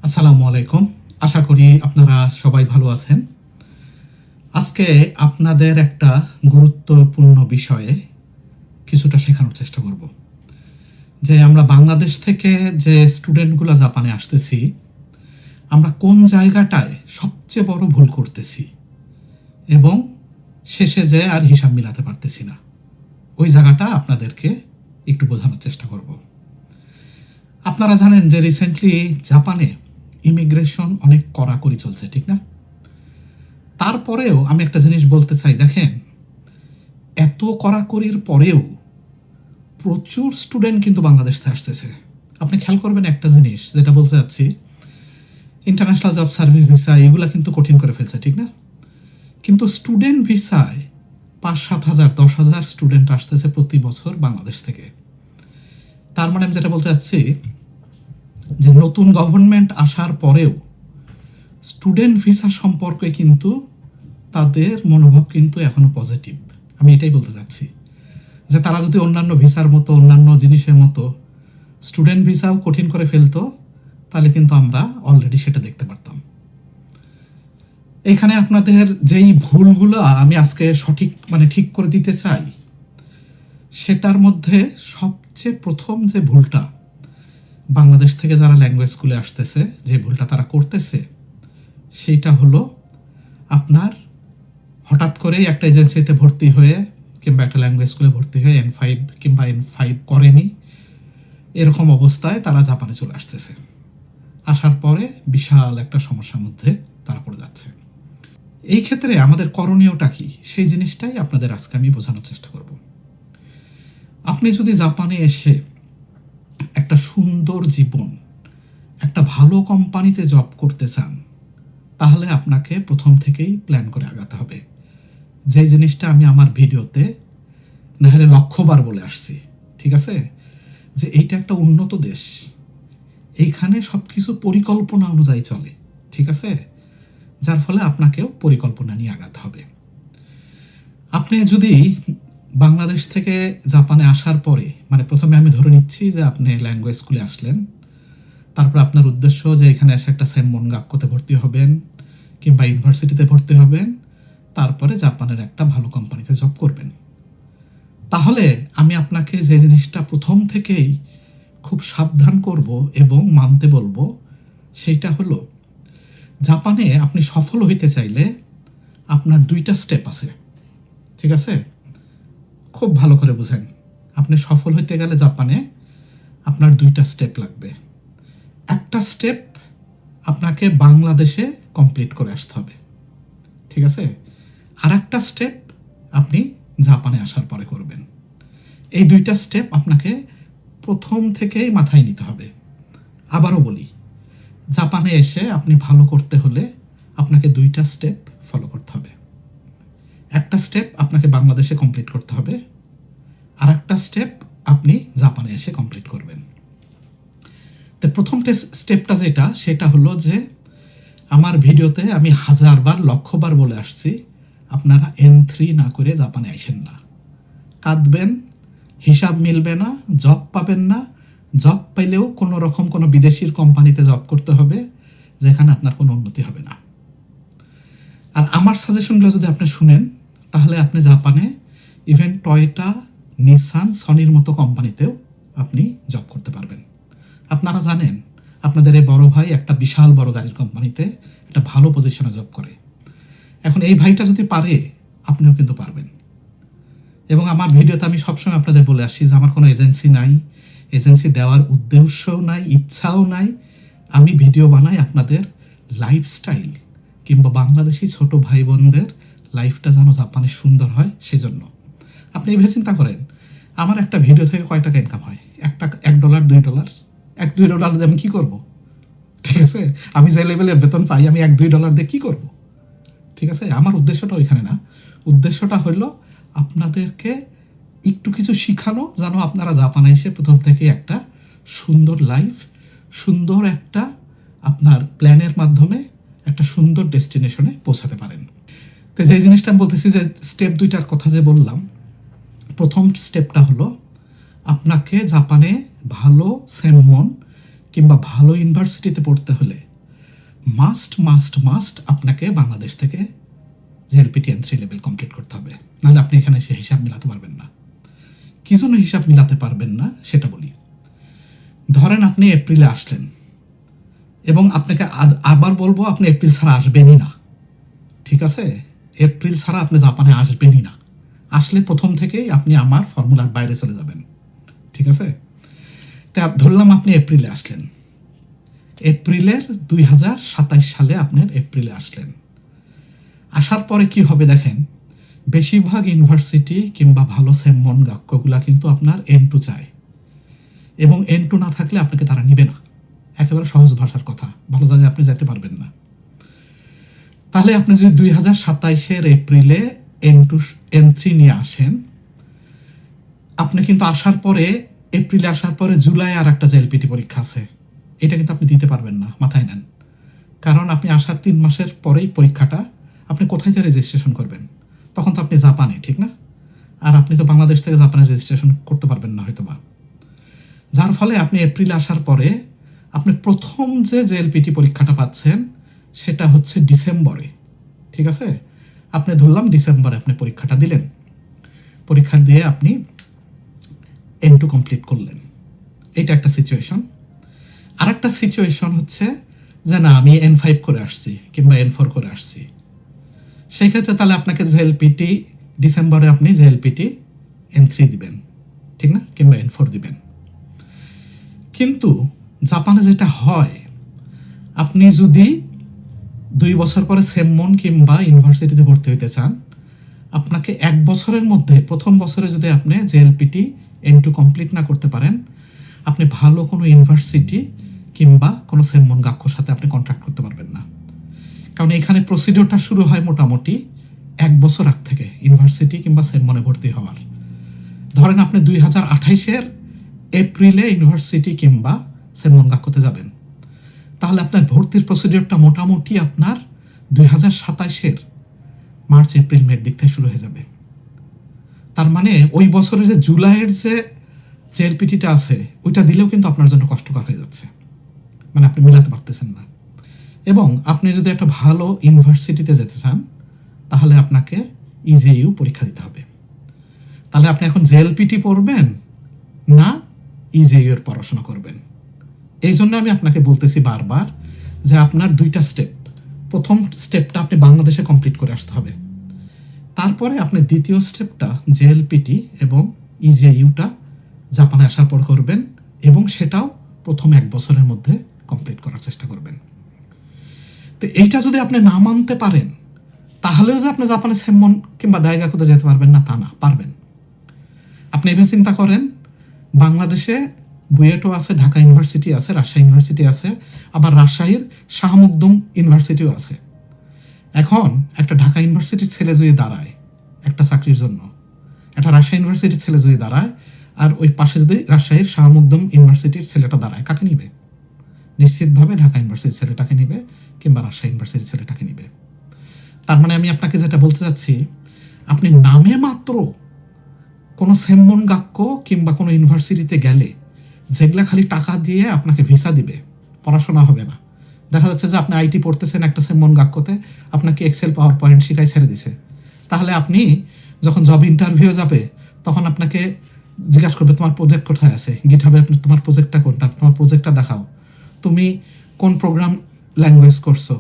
আসসালামু আলাইকুম। আশা করি আপনারা সবাই ভালো আছেন। আজকে আপনাদের একটা গুরুত্বপূর্ণ বিষয়ে কিছুটা শেখানোর চেষ্টা করব। যে আমরা বাংলাদেশ থেকে যে স্টুডেন্টগুলো জাপানে আসতেছি, আমরা কোন জায়গাটায় সবচেয়ে বড় ভুল করতেছি এবং শেষে যেয়ে আর হিসাব মিলাতে পারতেছি না। ওই জায়গাটা আপনাদেরকে একটু বোঝানোর চেষ্টা করব। আপনারা জানেন যে রিসেন্টলি জাপানে ইমিগ্রেশন অনেক কড়াকড়ি চলছে, ঠিক না? তারপরেও আমি একটা জিনিস বলতে চাই, দেখেন, এত কড়াকড়ির পরেও প্রচুর স্টুডেন্ট কিন্তু বাংলাদেশ থেকে আসতেছে। আপনি খেয়াল করবেন একটা জিনিস যেটা বলতে চাচ্ছি, ইন্টারন্যাশনাল জব সার্ভিস ভিসা এগুলো কিন্তু কঠিন করে ফেলছে, ঠিক না? কিন্তু স্টুডেন্ট ভিসায় ৫-৭ হাজার ১০,০০০ স্টুডেন্ট আসতেছে প্রতি বছর বাংলাদেশ থেকে। তার মানে আমি যেটা বলতে চাচ্ছি যে নতুন গভর্নমেন্ট আসার পরেও স্টুডেন্ট ভিসা সম্পর্কে কিন্তু তাদের মনোভাব কিন্তু এখনো পজিটিভ। আমি এটাই বলতে চাচ্ছি যে তারা যদি অন্যান্য ভিসার মতো অন্যান্য জিনিসের মতো স্টুডেন্ট ভিসাও কঠিন করে ফেলতো, তাহলে কিন্তু আমরা অলরেডি সেটা দেখতে পারতাম। এখানে আপনাদের যেই ভুলগুলো আমি আজকে ঠিক করে দিতে চাই, সেটার মধ্যে সবচেয়ে প্রথম যে ভুলটা বাংলাদেশ থেকে যারা ল্যাঙ্গুয়েজ স্কুলে আসতেছে যে ভুলটা তারা করতেছে, সেইটা হলো আপনার হঠাৎ করেই একটা এজেন্সিতে ভর্তি হয়ে কিংবা একটা ল্যাঙ্গুয়েজ স্কুলে ভর্তি হয়ে N5 কিংবা N5 করেনি, এরকম অবস্থায় তারা জাপানে চলে আসতেছে। আসার পরে বিশাল একটা সমস্যার মধ্যে তারা পড়ে যাচ্ছে। এই ক্ষেত্রে আমাদের করণীয়টা কি, সেই জিনিসটাই আপনাদের আজকে আমি বোঝানোর চেষ্টা করব। আপনি যদি জাপানে এসে একটা সুন্দর জীবন, একটা ভালো কোম্পানিতে জব করতে চান, তাহলে আপনাকে প্রথম থেকেই প্ল্যান করে আগাতে হবে। যে জিনিসটা আমি আমার ভিডিওতে না হলে লক্ষবার বলে আসছি, ঠিক আছে? যে এইটা একটা উন্নত দেশ, এইখানে সব কিছু পরিকল্পনা অনুযায়ী চলে, ঠিক আছে? যার ফলে আপনাকেও পরিকল্পনা নিয়ে আগাতে হবে। আপনি যদি বাংলাদেশ থেকে জাপানে আসার পরে, মানে প্রথমে আমি ধরে নিচ্ছি যে আপনি ল্যাঙ্গুয়েজ স্কুলে আসলেন, তারপর আপনার উদ্দেশ্য যে এখানে এসে একটা সেনমনগাক্কুতে ভর্তি হবেন কিংবা ইউনিভার্সিটিতে ভর্তি হবেন, তারপরে জাপানের একটা ভালো কোম্পানিতে জব করবেন। তাহলে আমি আপনাকে যে জিনিসটা প্রথম থেকেই খুব সাবধান করব এবং মানতে বলবো, সেইটা হলো জাপানে আপনি সফল হইতে চাইলে আপনার 2টা স্টেপ আছে, ঠিক আছে? খুব ভালো করে বুঝেন। আপনি সফল হইতে গেলে জাপানে আপনার 2টা স্টেপ লাগবে। একটা স্টেপ আপনাকে বাংলাদেশে কমপ্লিট করে আসতে হবে, ঠিক আছে? আর একটা স্টেপ আপনি জাপানে আসার পরে করবেন। এই 2টা স্টেপ আপনাকে প্রথম থেকেই মাথায় নিতে হবে। আবারও বলি, জাপানে এসে আপনি ভালো করতে হলে আপনাকে 2টা স্টেপ ফলো করতে হবে। একটা স্টেপ আপনাকে বাংলাদেশে কমপ্লিট করতে হবে, আর একটা স্টেপ আপনি জাপানে এসে কমপ্লিট করবেন। তো প্রথম স্টেপটা যেটা, সেটা হলো যে আমার ভিডিওতে আমি হাজারবার লক্ষবার বলে আসছি, আপনারা N3 না করে জাপানে আইসেন না। কাঁদবেন, হিসাব মিলবে না, জব পাবেন না, জব পাইলেও কোনো রকম কোনো বিদেশির কোম্পানিতে জব করতে হবে, যেখানে আপনার কোনো উন্নতি হবে না। আর আমার সাজেশনগুলো যদি আপনি শুনেন, তাহলে আপনি জাপানে ইভেন টয়োটা, নিসান, সনির মতো কোম্পানিতেও আপনি জব করতে পারবেন। আপনারা জানেন আপনাদের এই বড় ভাই একটা বিশাল বড় গাড়ির কোম্পানিতে একটা ভালো পজিশনে জব করে। এখন এই ভাইটা যদি পারে, আপনিও কিন্তু পারবেন। এবং আমার ভিডিওতে আমি সবসময় আপনাদের বলে আসি যে আমার কোনো এজেন্সি নাই, এজেন্সি দেওয়ার উদ্দেশ্যও নাই, ইচ্ছাও নাই। আমি ভিডিও বানাই আপনাদের লাইফস্টাইল কিংবা বাংলাদেশি ছোট ভাই বোনদের লাইফটা যেন জাপানে সুন্দর হয়, সেজন্য। আপনি এইভাবে চিন্তা করেন, আমার একটা ভিডিও থেকে কয় টাকা ইনকাম হয়? $1, $2, $1-2 দিয়ে আমি কী করবো? ঠিক আছে, আমি যে লেভেলের বেতন পাই, আমি $1-2 দিয়ে কী করবো? ঠিক আছে, আমার উদ্দেশ্যটা ওইখানে না। উদ্দেশ্যটা হলো আপনাদেরকে একটু কিছু শিখানো, যেন আপনারা জাপানে এসে প্রথম থেকে একটা সুন্দর লাইফ, সুন্দর একটা আপনার প্ল্যানের মাধ্যমে একটা সুন্দর ডেস্টিনেশনে পৌঁছাতে পারেন। তো যে জিনিসটা আমি বলতেছি যে স্টেপ 2টার কথা যে বললাম, প্রথম স্টেপটা হলো আপনাকে জাপানে ভালো সেনমন কিংবা ভালো ইউনিভার্সিটিতে পড়তে হলে মাস্ট মাস্ট মাস্ট আপনাকে বাংলাদেশ থেকে জেএলপিটি N3 লেভেল কমপ্লিট করতে হবে, নাহলে আপনি এখানে সে হিসাব মিলাতে পারবেন না। কি জন্য হিসাব মিলাতে পারবেন না সেটা বলি। ধরেন আপনি এপ্রিলে আসলেন, এবং আপনাকে আবার বলবো আপনি এপ্রিল ছাড়া আসবেনই না, ঠিক আছে? এপ্রিল ছাড়া আপনি জাপানে আসবেনই না। আসলে প্রথম থেকেই আপনি আমার ফর্মুলার বাইরে চলে যাবেন, ঠিক আছে? তা ধরলাম আপনি এপ্রিলে আসলেন, এপ্রিলের 2027 সালে আপনার এপ্রিলে আসলেন। আসার পরে কি হবে দেখেন, বেশিরভাগ ইউনিভার্সিটি কিংবা ভালো সেমন গাক্যগুলা কিন্তু আপনার N2 চায়, এবং N2 না থাকলে আপনাকে তারা নিবে না। একেবারে সহজ ভাষার কথা, ভালো জায়গায় আপনি যেতে পারবেন না। তাহলে আপনি যদি 2027 এপ্রিলে N3 নিয়ে আসেন, আপনি কিন্তু আসার পরে, এপ্রিলে আসার পরে জুলাই আর একটা জেএলপিটি পরীক্ষা আছে, এটা কিন্তু আপনি দিতে পারবেন না, মাথায় নেন। কারণ আপনি আসার 3 মাসের পরেই পরীক্ষাটা, আপনি কোথায় থেকে রেজিস্ট্রেশন করবেন? তখন তো আপনি জাপানে, ঠিক না? আর আপনি তো বাংলাদেশ থেকে জাপানে রেজিস্ট্রেশন করতে পারবেন না হয়তো বা। যার ফলে আপনি এপ্রিলে আসার পরে আপনি প্রথম যে জেএলপিটি পরীক্ষাটা পাচ্ছেন সেটা হচ্ছে ডিসেম্বরে, ঠিক আছে? আপনি ধরলাম ডিসেম্বরে আপনি পরীক্ষাটা দিলেন, পরীক্ষা দিয়ে আপনি N2 কমপ্লিট করলেন, এটা একটা সিচুয়েশন। আর একটা সিচুয়েশন হচ্ছে যে না, আমি N5 করে আসছি কিংবা N4 করে আসছি, সেই ক্ষেত্রে তাহলে আপনাকে জেএলপিটি ডিসেম্বরে আপনি জেএলপিটি N3 দিবেন, ঠিক না? কিংবা N4 দিবেন। কিন্তু জাপানে যেটা হয়, আপনি যদি 2 বছর পরে সেমমন কিংবা ইউনিভার্সিটিতে ভর্তি হইতে চান, আপনাকে 1 বছরের মধ্যে, প্রথম বছরে যদি আপনি জেএলপিটি N2 কমপ্লিট না করতে পারেন, আপনি ভালো কোনো ইউনিভার্সিটি কিংবা কোনো সেমমন গাক্যর সাথে আপনি কন্ট্রাক্ট করতে পারবেন না। কারণ এখানে প্রসিডিওরটা শুরু হয় মোটামুটি 1 বছর আগ থেকে ইউনিভার্সিটি কিংবা সেমমনে ভর্তি হওয়ার। ধরেন আপনি 2028 এপ্রিলে ইউনিভার্সিটি কিংবা সেমমন গাক্যতে যাবেন, তাহলে আপনার ভর্তির প্রসিডিওরটা মোটামুটি আপনার 2027 মার্চ এপ্রিল মের দিক থেকে শুরু হয়ে যাবে। তার মানে ওই বছরের যে জুলাইয়ের যে জেএলপিটিটা আছে, ওইটা দিলেও কিন্তু আপনার জন্য কষ্টকর হয়ে যাচ্ছে, মানে আপনি মিলাতে পারতেছেন না। এবং আপনি যদি একটা ভালো ইউনিভার্সিটিতে যেতে চান, তাহলে আপনাকে ইজেইউ পরীক্ষা দিতে হবে। তাহলে আপনি এখন জেএলপিটি পড়বেন না ইজেইউ এর পড়াশোনা করবেন? এই জন্য আমি আপনাকে বলতেছি বারবার যে আপনার 2টা স্টেপ। প্রথম স্টেপটা আপনি বাংলাদেশে কমপ্লিট করে আসতে হবে, তারপরে আপনি দ্বিতীয় স্টেপটা জেএলপিটি এবং ইজেইউটা জাপানে আসার পর করবেন, এবং সেটাও প্রথম 1 বছরের মধ্যে কমপ্লিট করার চেষ্টা করবেন। তো এইটা যদি আপনি না মানতে পারেন, তাহলেও যে আপনি জাপানে সেমমন কিংবা দাইগাকুতে যেতে পারবেন না তা না, পারবেন। আপনি এভাবে চিন্তা করেন, বাংলাদেশে বুয়েটও আছে, ঢাকা ইউনিভার্সিটি আছে, রাজশাহী ইউনিভার্সিটি আছে, আবার রাজশাহীর শাহ মখদুম ইউনিভার্সিটিও আছে। এখন একটা ঢাকা ইউনিভার্সিটির ছেলে যদি দাঁড়ায় একটা চাকরির জন্য, একটা রাজশাহী ইউনিভার্সিটির ছেলে যদি দাঁড়ায়, আর ওই পাশে যদি রাজশাহীর শাহ মখদুম ইউনিভার্সিটির ছেলেটা দাঁড়ায়, কাকে নিবে? নিশ্চিতভাবে ঢাকা ইউনিভার্সিটির ছেলেটাকে নিবে কিংবা রাজশাহী ইউনিভার্সিটির ছেলেটাকে নিবে। তার মানে আমি আপনাকে যেটা বলতে চাচ্ছি, আপনি নামে মাত্র কোনো সেমমন গাক্য কিংবা কোনো ইউনিভার্সিটিতে গেলে, যেগুলা খালি টাকা দিয়ে আপনাকে ভিসা দিবে, পড়াশোনা হবে না। দেখা যাচ্ছে যে আপনি আইটি পড়তেছেন একটা সেমমন গাক্যতে, আপনাকে এক্সেল পাওয়ার পয়েন্ট শিখাই ছেড়ে দিছে। তাহলে আপনি যখন জব ইন্টারভিউ যাবে, তখন আপনাকে জিজ্ঞাসা করবে তোমার প্রজেক্ট কোথায় আছে, গিটহাবে আপনি তোমার প্রজেক্টটা কোনটা, তোমার প্রজেক্টটা দেখাও, তুমি কোন প্রোগ্রাম ল্যাঙ্গুয়েজ করছো,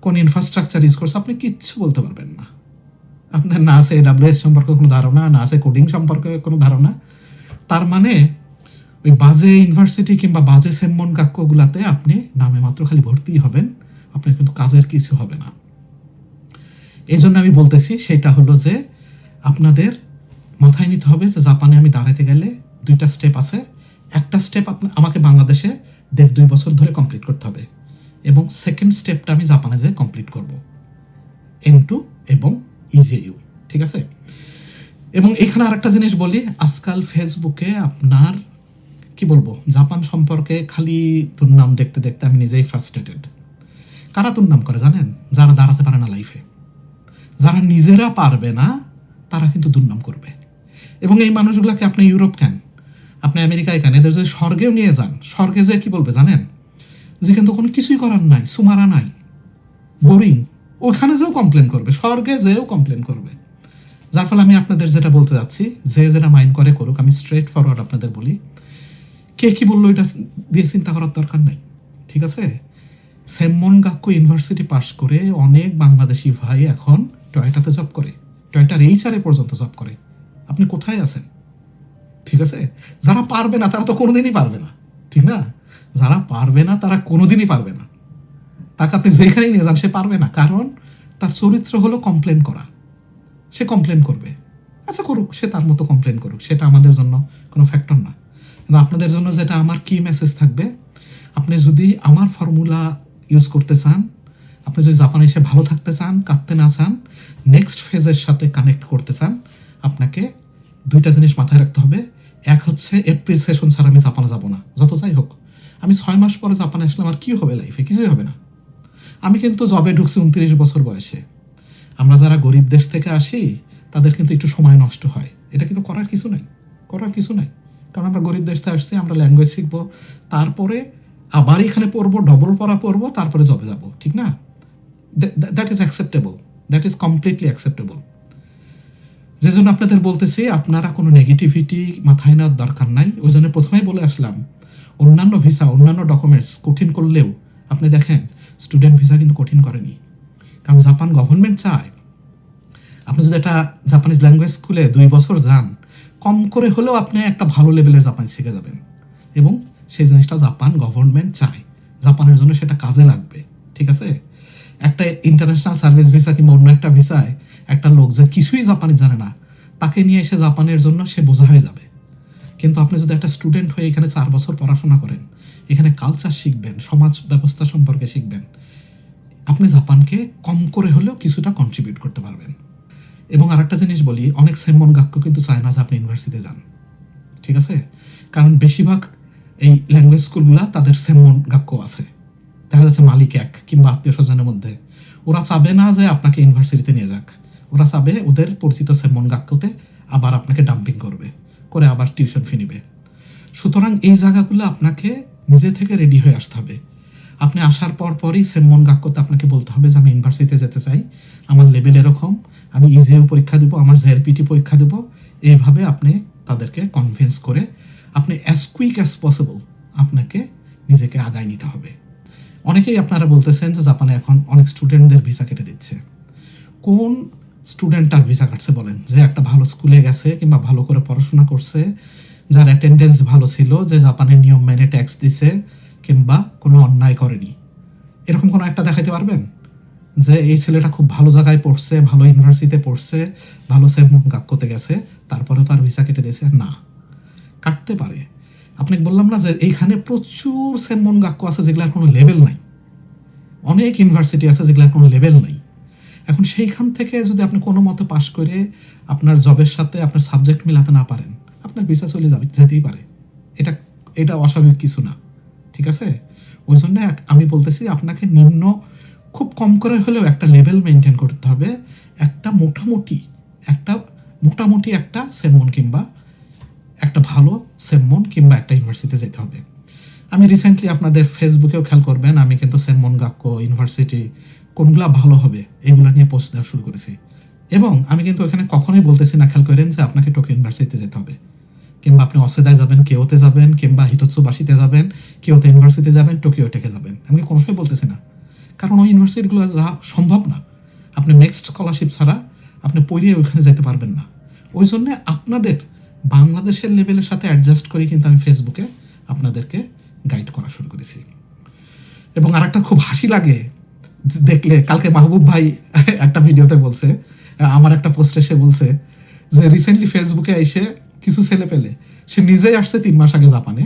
কোন ইনফ্রাস্ট্রাকচার ইউজ করছো, আপনি কিচ্ছু বলতে পারবেন না। আপনার না আছে AWS সম্পর্কে কোনো ধারণা, না আছে কোডিং সম্পর্কে কোনো ধারণা। তার মানে ওই বাজে ইউনিভার্সিটি কিংবা বাজে সেমমন গাক্যগুলাতে আপনি নামে মাত্র খালি ভর্তি হবেন, আপনার কিন্তু কাজের কিছু হবে না। এই জন্য আমি বলতেছি সেটা হলো যে আপনাদের মাথায় নিতে হবে যে জাপানে আমি দাঁড়াতে গেলে 2টা স্টেপ আছে। একটা স্টেপ আমাকে বাংলাদেশে 1.5-2 বছর ধরে কমপ্লিট করতে হবে, এবং সেকেন্ড স্টেপটা আমি জাপানে যেয়ে কমপ্লিট করব, N2 এবং ইজেইউ, ঠিক আছে? এবং এখানে আরেকটা জিনিস বলি, আজকাল ফেসবুকে আপনার কি বলবো, জাপান সম্পর্কে খালি দুর্নাম দেখতে দেখতে আমি নিজেই ফ্রাস্ট্রেটেড। কারা দুর্নাম করে জানেন? যারা দাঁড়াতে পারে না লাইফে, যারা নিজেরা পারবে না, তারা কিন্তু দুর্নাম করবে। এবং এই মানুষগুলোকে আপনি ইউরোপ কেন, আপনি আমেরিকায় কেন, এদের যদি স্বর্গেও নিয়ে যান, স্বর্গে যে কি বলবে জানেন? যেখানে তো কোনো কিছুই করার নাই, সুমারা নাই, বোরিং, ওখানে যেও কমপ্লেন করবে, স্বর্গে যেও কমপ্লেন করবে। যার ফলে আমি আপনাদের যেটা বলতে যাচ্ছি, যে যেটা মাইন্ড করে করুক, আমি স্ট্রেট ফরওয়ার্ড আপনাদের বলি, কে কি বললো এটা দিয়ে চিন্তা করার দরকার নাই, ঠিক আছে? সেমন গাক্কু ইউনিভার্সিটি পাশ করে অনেক বাংলাদেশি ভাই এখন টয়োটাতে জব করে, টয়োটার এইচআরে পর্যন্ত জব করে। আপনি কোথায় আছেন? ঠিক আছে, যারা পারবে না তারা তো কোনোদিনই পারবে না, ঠিক না? যারা পারবে না তারা কোনোদিনই পারবে না। তাকে আপনি যেখানেই নিয়ে যান সে পারবে না, কারণ তার চরিত্র হলো কমপ্লেন করা। সে কমপ্লেন করবে, আচ্ছা করুক, সে তার মতো কমপ্লেন করুক, সেটা আমাদের জন্য কোনো ফ্যাক্টর না। কিন্তু আপনাদের জন্য যেটা আমার কি মেসেজ থাকবে, আপনি যদি আমার ফর্মুলা ইউজ করতে চান, আপনি যদি জাপানে এসে ভালো থাকতে চান, কাঁদতে না চান, নেক্সট ফেজের সাথে কানেক্ট করতে চান, আপনাকে দুইটা জিনিস মাথায় রাখতে হবে। এক হচ্ছে এপ্রিল সেশন ছাড়া আমি জাপানে যাব না, যত যাই হোক। আমি 6 মাস পরে জাপানে আসলে আমার কী হবে লাইফে? কিছুই হবে না। আমি কিন্তু জবে ঢুকছি 29 বছর বয়সে। আমরা যারা গরিব দেশ থেকে আসি তাদের কিন্তু একটু সময় নষ্ট হয়, এটা কিন্তু করার কিছু নাই, করার কিছু নাই। কারণ আমরা গরিব দেশ থেকে আসছি, আমরা ল্যাঙ্গুয়েজ শিখবো, তারপরে আবার এখানে পড়বো, ডবল পড়া পড়বো, তারপরে জবে যাব, ঠিক না? That is acceptable, that is completely acceptable. যে জন্য আপনাদের বলতেছি, আপনারা কোনো নেগেটিভিটি মাথায় নেওয়ার দরকার নাই। ওই জন্য প্রথমেই বলে আসলাম, অন্যান্য ভিসা, অন্যান্য ডকুমেন্টস কঠিন করলেও আপনি দেখেন স্টুডেন্ট ভিসা কিন্তু কঠিন করেনি। কারণ জাপান গভর্নমেন্ট চায় আপনি যদি একটা জাপানিজ ল্যাঙ্গুয়েজ স্কুলে 2 বছর যান, কম করে হলেও আপনি একটা ভালো লেভেলের জাপানিজ শিখে যাবেন, এবং সেই জিনিসটা জাপান গভর্নমেন্ট চায়, জাপানের জন্য সেটা কাজে লাগবে, ঠিক আছে? একটা ইন্টারন্যাশনাল সার্ভিস ভিসা কিংবা অন্য একটা ভিসায় একটা লোক যে কিছুই জাপানিজ জানে না, তাকে নিয়ে এসে জাপানের জন্য সে বোঝা হয়ে যাবে। কিন্তু আপনি যদি একটা স্টুডেন্ট হয়ে এখানে 4 বছর পড়াশোনা করেন, এখানে কালচার শিখবেন, সমাজ ব্যবস্থা সম্পর্কে শিখবেন, আপনি জাপানকে কম করে হলেও কিছুটা কন্ট্রিবিউট করতে পারবেন। এবং আরেকটা জিনিস বলি, অনেক সেমন গাক্কু কিন্তু চায় না যে আপনি ইউনিভার্সিটিতে যান, ঠিক আছে? কারণ বেশিরভাগ এই ল্যাঙ্গুয়েজ স্কুলগুলা তাদের সেমন গাক্কু আছে, দেখা যাচ্ছে মালিক এক কিংবা আত্মীয় স্বজনের মধ্যে। ওরা চাবে না যে আপনাকে ইউনিভার্সিটিতে নিয়ে যাক, ওরা চাবে ওদের পরিচিত সেমন গাক্কুতে আবার আপনাকে ডাম্পিং করবে, করে আবার টিউশন ফি নিবে। সুতরাং এই জায়গাগুলো আপনাকে নিজে থেকে রেডি হয়ে আসতে হবে। আপনি আসার পরই সেমন গাক্কুতে আপনাকে বলতে হবে যে আমি ইউনিভার্সিটিতে যেতে চাই, আমার লেভেল এরকম, আমি ইজিও পরীক্ষা দেবো, আমার জেএলপিটি পরীক্ষা দেবো। এইভাবে আপনি তাদেরকে কনভিন্স করে আপনি অ্যাজ কুইক অ্যাজ পসিবল আপনাকে নিজেকে আগায় নিতে হবে। অনেকেই আপনারা বলতেছেন যে জাপানে এখন অনেক স্টুডেন্টদের ভিসা কেটে দিচ্ছে। কোন স্টুডেন্টটার ভিসা কাটছে বলেন? যে একটা ভালো স্কুলে গেছে কিংবা ভালো করে পড়াশোনা করছে, যার অ্যাটেন্ডেন্স ভালো ছিল, যে জাপানের নিয়ম মেনে ট্যাক্স দিছে কিংবা কোনো অন্যায় করেনি, এরকম কোনো একটা দেখাইতে পারবেন যে এই ছেলেটা খুব ভালো জায়গায় পড়ছে, ভালো ইউনিভার্সিটিতে পড়ছে, ভালো সেমন গাক্কুতে গেছে, তারপরেও তার ভিসা কেটে দিয়েছে? না, কাটতে পারে। আপনাকে বললাম না যে এইখানে প্রচুর সেমন গাক্কু আছে যেগুলোর কোনো লেভেল নাই, অনেক ইউনিভার্সিটি আছে যেগুলোর কোনো লেভেল নাই। এখন সেইখান থেকে যদি আপনি কোনো মতে পাশ করে আপনার জবের সাথে আপনার সাবজেক্ট মিলাতে না পারেন, আপনার ভিসা চলে যেতেই পারে। এটা এটা অস্বাভাবিক কিছু না, ঠিক আছে? ওই জন্য আমি বলতেছি আপনাকে নিম্ন খুব কম করে হলেও একটা লেভেল মেনটেন করতে হবে, একটা মোটামুটি একটা সেমন কিংবা একটা ভালো সেমন কিংবা একটা ইউনিভার্সিটিতে যেতে হবে। আমি রিসেন্টলি আপনাদের ফেসবুকেও খেয়াল করবেন, আমি কিন্তু সেমন গাক্কু ইউনিভার্সিটি কোনগুলা ভালো হবে এগুলো নিয়ে পোস্ট দেওয়া শুরু করেছি। এবং আমি কিন্তু এখানে কখনোই বলতেছি না, খেয়াল করেন, যে আপনাকে টোকিও ইউনিভার্সিটিতে যেতে হবে, কিংবা আপনি অসেদায় যাবেন, কেওতে যাবেন, কিংবা হিতোৎসুবাসিতে যাবেন, কেওতে ইউনিভার্সিটিতে যাবেন, টোকিও টেকে যাবেন, আমি কোনো সময় বলতেছি না। কারণ ওই ইউনিভার্সিটিগুলো যাওয়া সম্ভব না, আপনি নেক্সট স্কলারশিপ ছাড়া আপনি পড়িয়ে ওইখানে যেতে পারবেন না। ওই জন্যে আপনাদের বাংলাদেশের লেভেলের সাথে অ্যাডজাস্ট করে কিন্তু আমি ফেসবুকে আপনাদেরকে গাইড করা শুরু করেছি। এবং আরেকটা খুব হাসি লাগে দেখলে, কালকে মাহবুব ভাই একটা ভিডিওতে বলছে, আমার একটা পোস্টে সে বলছে যে রিসেন্টলি ফেসবুকে এসে কিছু ছেলে পেলে, সে নিজেই আসছে 3 মাস আগে জাপানে,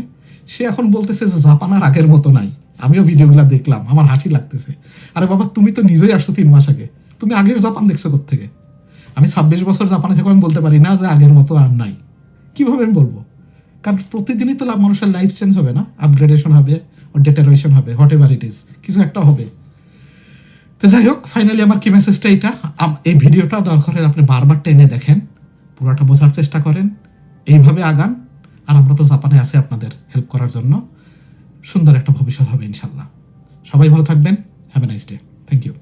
সে এখন বলতেছে যে জাপান আর আগের মতো নাই। আমিও ভিডিওগুলো দেখলাম, আমার হাসি লাগতেছে। আরে বাবা, তুমি তো নিজেই আসছো 3 মাস আগে, তুমি আগের জাপান দেখছো কোত্থেকে? আমি 26 বছর জাপানে থেকে আমি বলতে পারি না যে আগের মতো আর নাই। কিভাবে আমি বলবো? কারণ প্রতিদিনই তো মানুষের লাইফ চেঞ্জ হবে না, আপগ্রেডেশন হবে, ডেটারেশন হবে, হোয়াট এভার ইট ইজ, কিছু একটা হবে। তো যাই হোক, ফাইনালি আমার কি মেসেজটা এটা, এই ভিডিওটা দরকার আপনি বারবার টেনে দেখেন, পুরোটা বোঝার চেষ্টা করেন, এইভাবে আগান। আর আমরা তো জাপানে আছি আপনাদের হেল্প করার জন্য। সুন্দর একটা ভবিষ্যৎ হবে ইনশাল্লাহ। সবাই ভালো থাকবেন। Have a nice day. Thank you.